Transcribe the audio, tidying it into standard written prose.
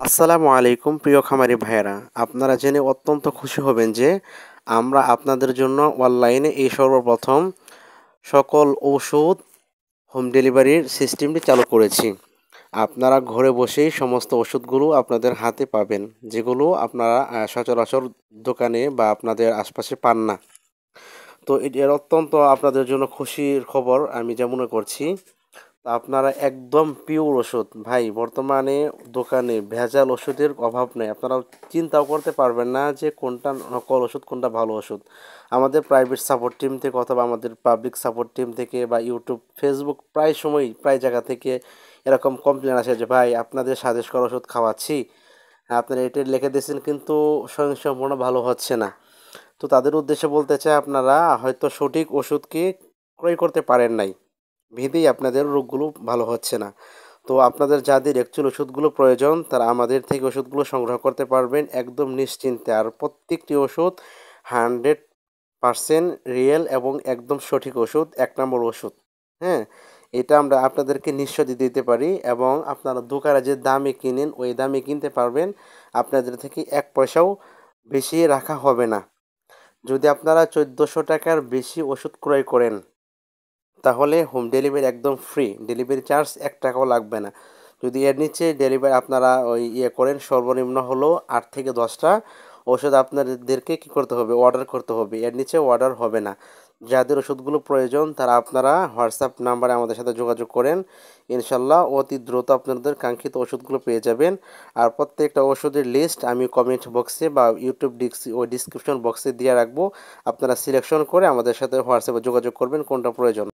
আসসালামু আলাইকুম প্রিয় খামারি ভাইয়েরা, আপনারা জেনে অত্যন্ত খুশি হবেন যে আমরা আপনাদের জন্য অনলাইনে এই সর্বপ্রথম সকল ঔষধ হোম ডেলিভারির সিস্টেমটি চালু করেছি। আপনারা ঘরে বসেই সমস্ত ওষুধগুলো আপনাদের হাতে পাবেন, যেগুলো আপনারা সচরাচর দোকানে বা আপনাদের আশপাশে পান না। তো এর অত্যন্ত আপনাদের জন্য খুশির খবর আমি যা মনে করছি। তা আপনারা একদম পিওর ওষুধ ভাই, বর্তমানে দোকানে ভেজাল ওষুধের অভাব নেই। আপনারা চিন্তাও করতে পারবেন না যে কোনটা নকল ওষুধ কোনটা ভালো ওষুধ। আমাদের প্রাইভেট সাপোর্ট টিম থেকে অথবা আমাদের পাবলিক সাপোর্ট টিম থেকে বা ইউটিউব, ফেসবুক প্রায় সময় প্রায় জায়গা থেকে এরকম কমপ্লেন আসে যে ভাই আপনাদের সাজেস্ট করা ওষুধ খাওয়াচ্ছি, আপনারা এটা লিখে দিয়েছেন কিন্তু স্বয়ংসম্পূর্ণ ভালো হচ্ছে না। তো তাদের উদ্দেশ্যে বলতে চাই, আপনারা হয়তো সঠিক ওষুধকে ক্রয় করতে পারেন নাই ভেবেই আপনাদের রোগগুলো ভালো হচ্ছে না। তো আপনাদের যাদের অ্যাকচুয়াল ওষুধগুলো প্রয়োজন তারা আমাদের থেকে ওষুধগুলো সংগ্রহ করতে পারবেন একদম নিশ্চিন্তে। আর প্রত্যেকটি ওষুধ 100% রিয়েল এবং একদম সঠিক ওষুধ, এক নম্বর ওষুধ। হ্যাঁ, এটা আমরা আপনাদেরকে নিশ্চয়ই দিতে পারি এবং আপনারা দোকানে যে দামে কিনেন ওই দামে কিনতে পারবেন। আপনাদের থেকে এক পয়সাও বেশি রাখা হবে না। যদি আপনারা 1400 টাকার বেশি ওষুধ ক্রয় করেন তাহলে হোম ডেলিভারি একদম ফ্রি, ডেলিভারি চার্জ 1 টাকাও লাগবে না। যদি এর নিচে ডেলিভারি আপনারা ওই করেন, সর্বনিম্ন হলো 8 থেকে 10টা ওষুধ আপনাদেরকে কী করতে হবে, অর্ডার করতে হবে। এর নিচে অর্ডার হবে না। যাদের ওষুধগুলো প্রয়োজন তারা আপনারা হোয়াটসঅ্যাপ নাম্বারে আমাদের সাথে যোগাযোগ করেন, ইনশাল্লাহ অতি দ্রুত আপনাদের কাঙ্ক্ষিত ওষুধগুলো পেয়ে যাবেন। আর প্রত্যেকটা ওষুধের লিস্ট আমি কমেন্ট বক্সে বা ইউটিউব ডিসক্রিপশন বক্সে দিয়ে রাখবো। আপনারা সিলেকশন করে আমাদের সাথে হোয়াটসঅ্যাপে যোগাযোগ করবেন কোনটা প্রয়োজন।